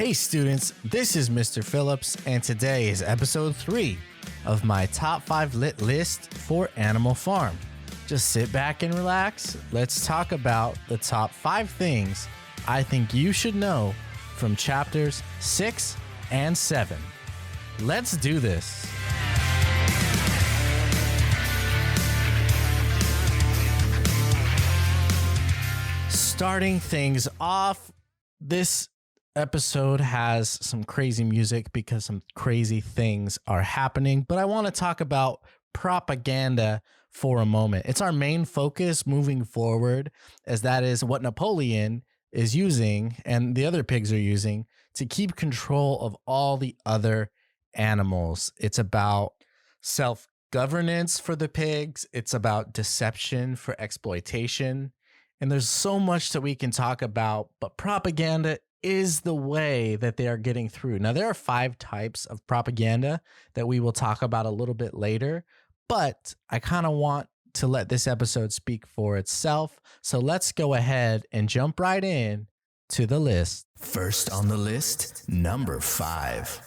Hey students, this is Mr. Phillips, and today is episode 3 of my top 5 lit list for Animal Farm. Just sit back and relax. Let's talk about the top 5 things I think you should know from chapters 6 and 7. Let's do this. Starting things off, this episode has some crazy music because some crazy things are happening, but I want to talk about propaganda for a moment. It's our main focus moving forward, as that is what Napoleon is using and the other pigs are using to keep control of all the other animals. It's about self-governance for the pigs. It's about deception for exploitation. And there's so much that we can talk about, but propaganda is the way that they are getting through. Now, there are 5 types of propaganda that we will talk about a little bit later, but I kind of want to let this episode speak for itself. So let's go ahead and jump right in to the list. First on the list, number 5.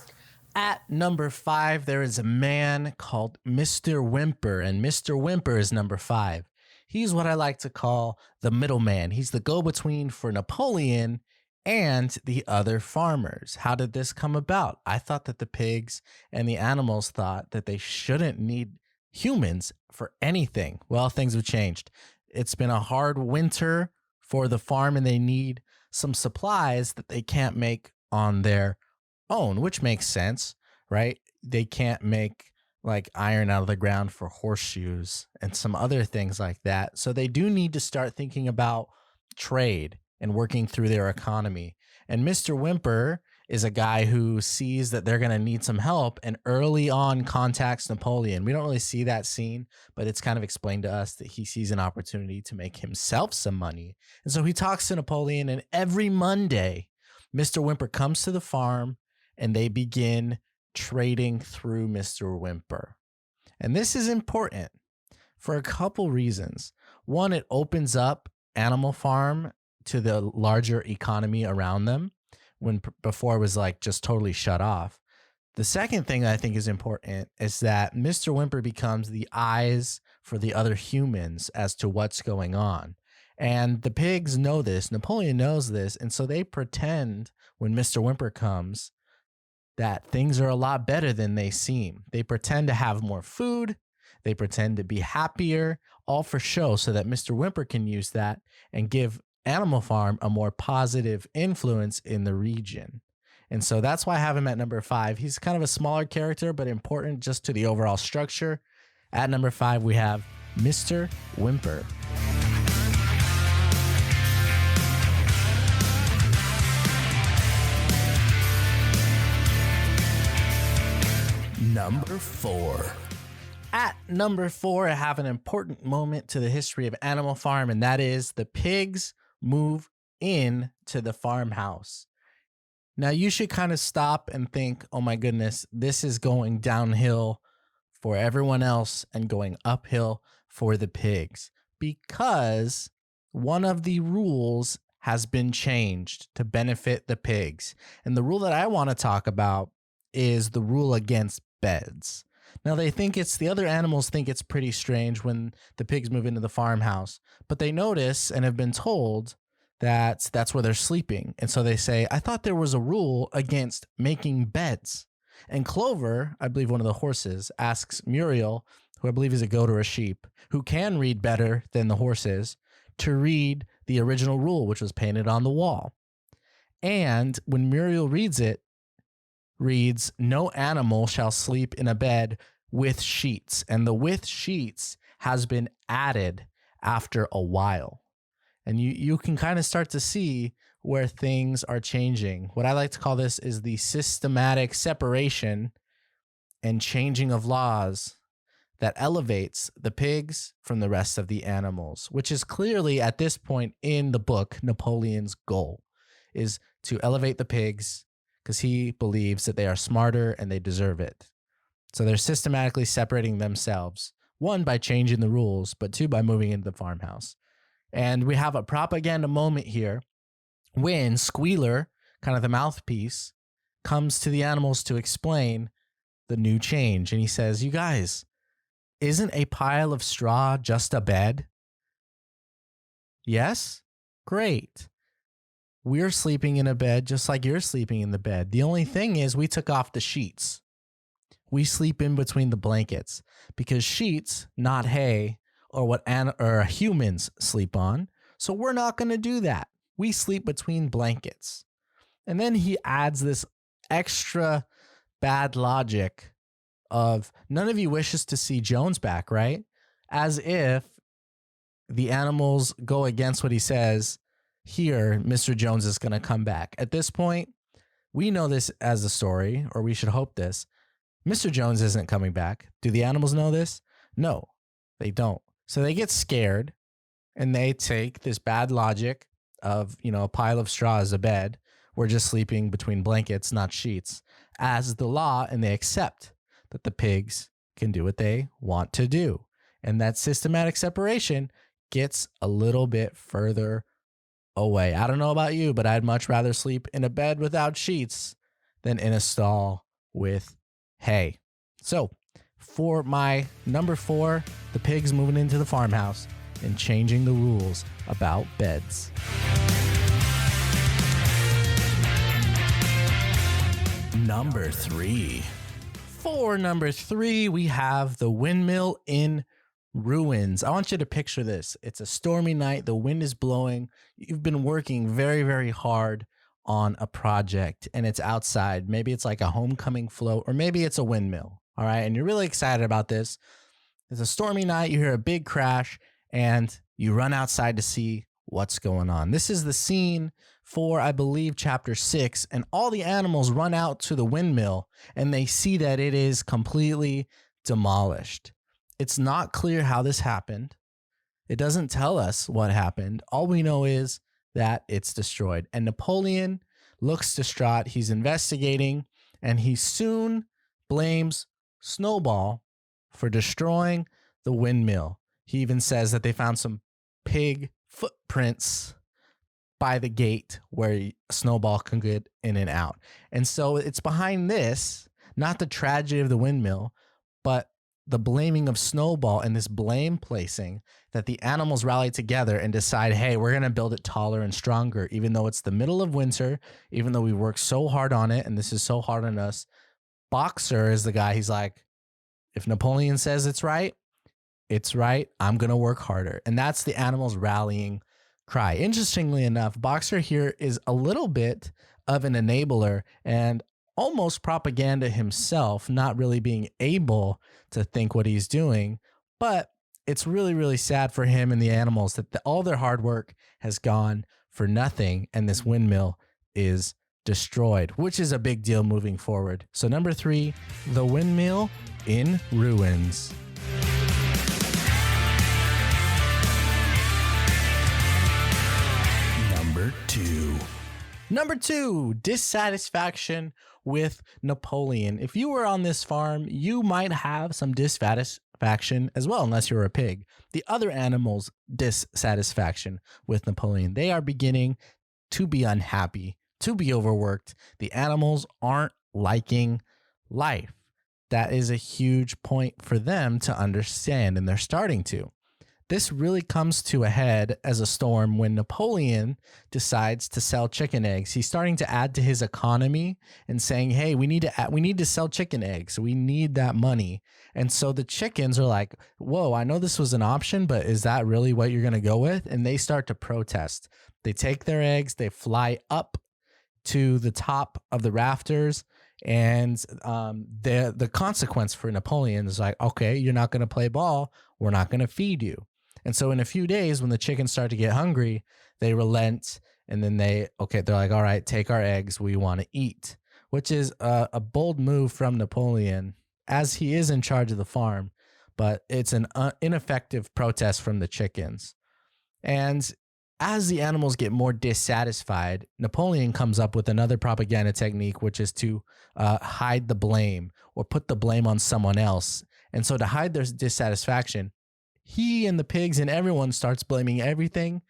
At number 5, there is a man called Mr. Whimper, and Mr. Whimper is number 5. He's what I like to call the middleman. He's the go-between for Napoleon and the other farmers. How did this come about? I thought that the pigs and the animals thought that they shouldn't need humans for anything. Well, things have changed. It's been a hard winter for the farm, and they need some supplies that they can't make on their own, which makes sense, right? They can't make like iron out of the ground for horseshoes and some other things like that. So they do need to start thinking about trade and working through their economy. And Mr. Whimper is a guy who sees that they're going to need some help and early on contacts Napoleon. We don't really see that scene, but it's kind of explained to us that he sees an opportunity to make himself some money. And so he talks to Napoleon, and every Monday, Mr. Whimper comes to the farm and they begin trading through Mr. Whimper. And this is important for a couple reasons. One, it opens up Animal Farm to the larger economy around them, when before it was like just totally shut off. The second thing that I think is important is that Mr. Whimper becomes the eyes for the other humans as to what's going on. And the pigs know this, Napoleon knows this, and so they pretend when Mr. Whimper comes that things are a lot better than they seem. They pretend to have more food, they pretend to be happier, all for show, so that Mr. Whimper can use that and give Animal Farm a more positive influence in the region. And so that's why I have him at number 5. He's kind of a smaller character, but important just to the overall structure. At number 5, we have Mr. Whimper. Number 4. At number 4, I have an important moment to the history of Animal Farm, and that is the pigs move in to the farmhouse. Now, you should kind of stop and think, oh my goodness, this is going downhill for everyone else and going uphill for the pigs, because one of the rules has been changed to benefit the pigs. And the rule that I want to talk about is the rule against beds. Now, the other animals think it's pretty strange when the pigs move into the farmhouse, but they notice and have been told that that's where they're sleeping. And so they say, I thought there was a rule against making beds. And Clover, I believe one of the horses, asks Muriel, who I believe is a goat or a sheep, who can read better than the horses, to read the original rule, which was painted on the wall. And when Muriel reads it, reads, no animal shall sleep in a bed with sheets. And the with sheets has been added after a while. And you can kind of start to see where things are changing. What I like to call this is the systematic separation and changing of laws that elevates the pigs from the rest of the animals, which is clearly at this point in the book, Napoleon's goal is to elevate the pigs because he believes that they are smarter and they deserve it. So they're systematically separating themselves, 1, by changing the rules, but 2, by moving into the farmhouse. And we have a propaganda moment here when Squealer kind of the mouthpiece, comes to the animals to explain the new change. And he says, you guys, isn't a pile of straw just a bed? Yes? Great. We're sleeping in a bed just like you're sleeping in the bed. The only thing is we took off the sheets. We sleep in between the blankets because sheets, not hay, or what humans sleep on. So we're not going to do that. We sleep between blankets. And then he adds this extra bad logic of none of you wishes to see Jones back, right? As if the animals go against what he says. Here, Mr. Jones is going to come back. At this point, we know this as a story, or we should hope this. Mr. Jones isn't coming back. Do the animals know this? No, they don't. So they get scared and they take this bad logic of, a pile of straw as a bed. We're just sleeping between blankets, not sheets, as the law, and they accept that the pigs can do what they want to do. And that systematic separation gets a little bit further away. I don't know about you, but I'd much rather sleep in a bed without sheets than in a stall with hay. So for my number 4, the pigs moving into the farmhouse and changing the rules about beds. Number 3. For number 3, we have the windmill in ruins. I want you to picture this. It's a stormy night. The wind is blowing. You've been working very, very hard on a project and it's outside. Maybe it's like a homecoming float, or maybe it's a windmill. All right. And you're really excited about this. It's a stormy night. You hear a big crash and you run outside to see what's going on. This is the scene for, I believe, chapter 6. And all the animals run out to the windmill and they see that it is completely demolished. It's not clear how this happened. It doesn't tell us what happened. All we know is that it's destroyed. And Napoleon looks distraught. He's investigating, and he soon blames Snowball for destroying the windmill. He even says that they found some pig footprints by the gate where Snowball can get in and out. And so it's behind this, not the tragedy of the windmill, but the blaming of Snowball and this blame placing, that the animals rally together and decide, hey, we're going to build it taller and stronger, even though it's the middle of winter, even though we worked so hard on it and this is so hard on us. Boxer is the guy. He's like, if Napoleon says it's right, I'm going to work harder. And that's the animals rallying cry. Interestingly enough, Boxer here is a little bit of an enabler and almost propaganda himself, not really being able to think what he's doing. But it's really, really sad for him and the animals that all their hard work has gone for nothing, and this windmill is destroyed, which is a big deal moving forward. So number 3, the windmill in ruins. Number 2, dissatisfaction with Napoleon. If you were on this farm, you might have some dissatisfaction as well, unless you're a pig. The other animals' dissatisfaction with Napoleon. They are beginning to be unhappy, to be overworked. The animals aren't liking life. That is a huge point for them to understand, and they're starting to. This really comes to a head as a storm when Napoleon decides to sell chicken eggs. He's starting to add to his economy and saying, hey, we need to sell chicken eggs. We need that money. And so the chickens are like, whoa, I know this was an option, but is that really what you're going to go with? And they start to protest. They take their eggs, they fly up to the top of the rafters, and the consequence for Napoleon is like, okay, you're not going to play ball. We're not going to feed you. And so in a few days, when the chickens start to get hungry, they relent, and then they're like, all right, take our eggs. We want to eat, which is a bold move from Napoleon, as he is in charge of the farm, but it's an ineffective protest from the chickens. And as the animals get more dissatisfied, Napoleon comes up with another propaganda technique, which is to hide the blame or put the blame on someone else. And so to hide their dissatisfaction, he and the pigs and everyone starts blaming everything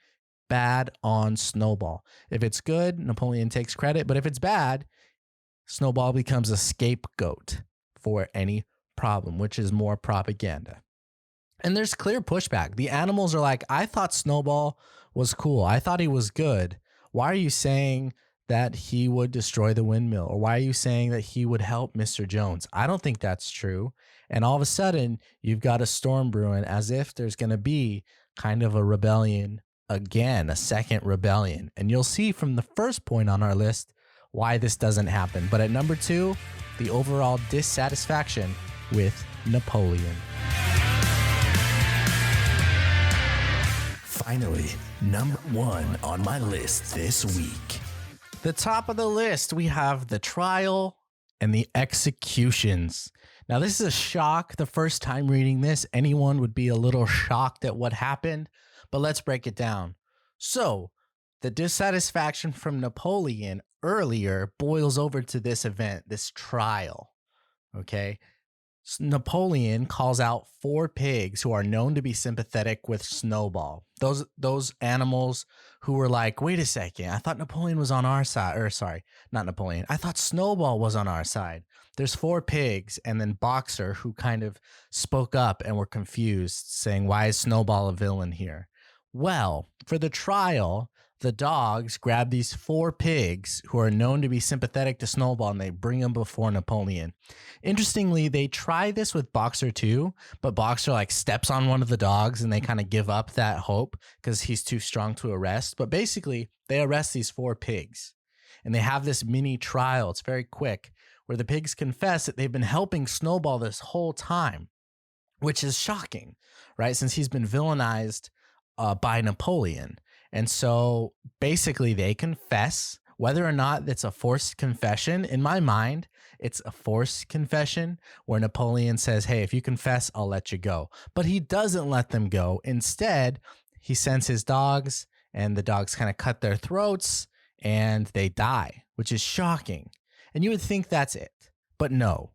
bad on Snowball. If it's good, Napoleon takes credit, but if it's bad, Snowball becomes a scapegoat for any problem, which is more propaganda. And there's clear pushback. The animals are like, I thought Snowball was cool. I thought he was good. Why are you saying that he would destroy the windmill? Or why are you saying that he would help Mr. Jones? I don't think that's true. And all of a sudden, you've got a storm brewing as if there's going to be kind of a rebellion again, a second rebellion. And you'll see from the first point on our list why this doesn't happen. But at number 2, the overall dissatisfaction with Napoleon. Finally, number 1 on my list this week. The top of the list, we have the trial and the executions. Now, this is a shock. The first time reading this, anyone would be a little shocked at what happened, but let's break it down. So, the dissatisfaction from Napoleon earlier boils over to this event, this trial, okay? Napoleon calls out 4 pigs who are known to be sympathetic with Snowball. Those animals who were like, wait a second, I thought Napoleon was on our side. Or sorry, not Napoleon. I thought Snowball was on our side. There's 4 pigs and then Boxer who kind of spoke up and were confused, saying, why is Snowball a villain here? Well, for the trial, the dogs grab these 4 pigs who are known to be sympathetic to Snowball and they bring them before Napoleon. Interestingly, they try this with Boxer too, but Boxer like steps on one of the dogs and they kind of give up that hope because he's too strong to arrest. But basically, they arrest these 4 pigs and they have this mini trial. It's very quick where the pigs confess that they've been helping Snowball this whole time, which is shocking, right? Since he's been villainized by Napoleon. And so basically they confess, whether or not it's a forced confession. In my mind, it's a forced confession where Napoleon says, hey, if you confess, I'll let you go. But he doesn't let them go. Instead, he sends his dogs and the dogs kind of cut their throats and they die, which is shocking. And you would think that's it. But no,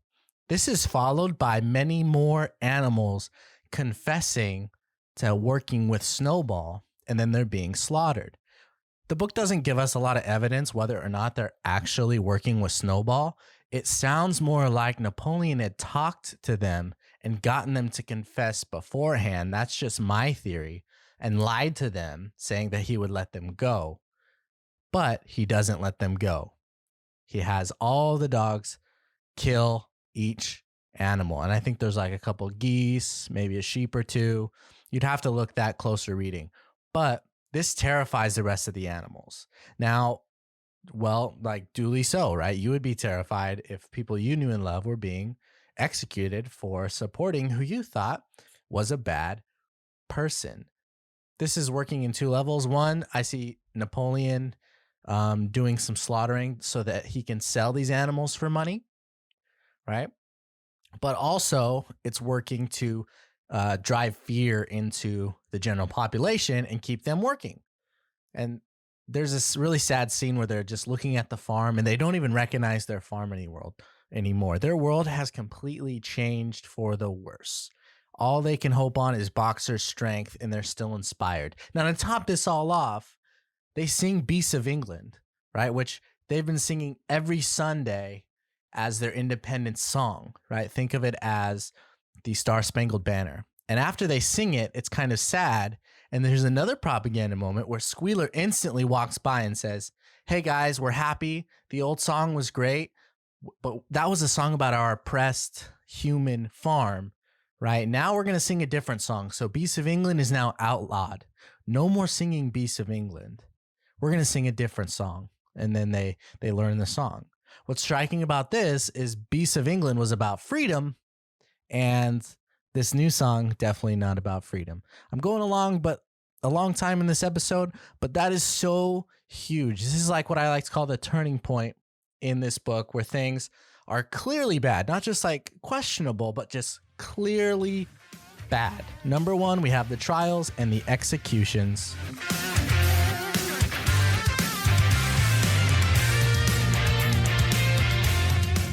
this is followed by many more animals confessing to working with Snowball, and then they're being slaughtered. The book doesn't give us a lot of evidence whether or not they're actually working with Snowball. It sounds more like Napoleon had talked to them and gotten them to confess beforehand. That's just my theory, and lied to them, saying that he would let them go. But he doesn't let them go. He has all the dogs kill each animal. And I think there's like a couple geese, maybe a sheep or 2. You'd have to look that closer reading. But this terrifies the rest of the animals. Now, well, like duly so, right? You would be terrified if people you knew and loved were being executed for supporting who you thought was a bad person. This is working in 2 levels. 1, I see Napoleon doing some slaughtering so that he can sell these animals for money, right? But also it's working to drive fear into the general population and keep them working. And there's this really sad scene where they're just looking at the farm and they don't even recognize their farm anymore. Their world has completely changed for the worse. All they can hope on is Boxer's strength, and they're still inspired. Now, to top this all off, they sing Beasts of England, right? Which they've been singing every Sunday as their independence song, right? Think of it as the Star Spangled Banner. And after they sing it, it's kind of sad. And there's another propaganda moment where Squealer instantly walks by and says, hey guys, we're happy. The old song was great, but that was a song about our oppressed human farm, right? Now we're going to sing a different song. So Beasts of England is now outlawed. No more singing Beasts of England. We're going to sing a different song. And then they learn the song. What's striking about this is Beasts of England was about freedom, and this new song, definitely not about freedom. I'm going along, but a long time in this episode, but that is so huge. This is like what I like to call the turning point in this book, where things are clearly bad, not just like questionable, but just clearly bad. Number 1, we have the trials and the executions.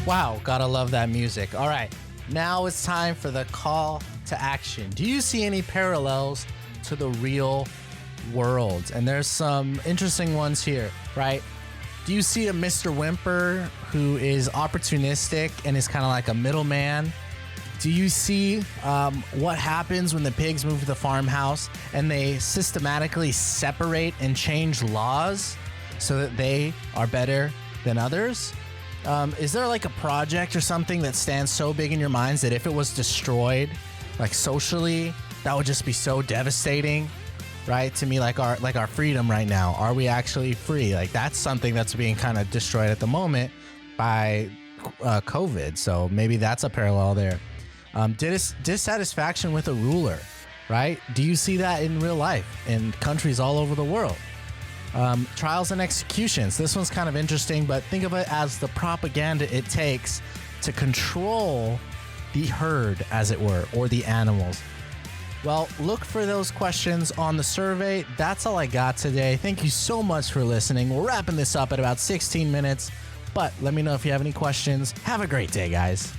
Wow, gotta love that music. All right, now it's time for the call to action. Do you see any parallels to the real worlds, and there's some interesting ones here, right? Do you see a Mr. Whimper who is opportunistic and is kind of like a middleman? Do you see what happens when the pigs move to the farmhouse and they systematically separate and change laws so that they are better than others? Is there like a project or something that stands so big in your minds that if it was destroyed, like socially, that would just be so devastating, right? To me, like our freedom right now. Are we actually free? Like that's something that's being kind of destroyed at the moment by COVID. So maybe that's a parallel there. Dissatisfaction with a ruler, right? Do you see that in real life in countries all over the world? Trials and executions. This one's kind of interesting, but think of it as the propaganda it takes to control the herd, as it were, or the animals. Well, look for those questions on the survey. That's all I got today. Thank you so much for listening. We're wrapping this up at about 16 minutes, but let me know if you have any questions. Have a great day, guys.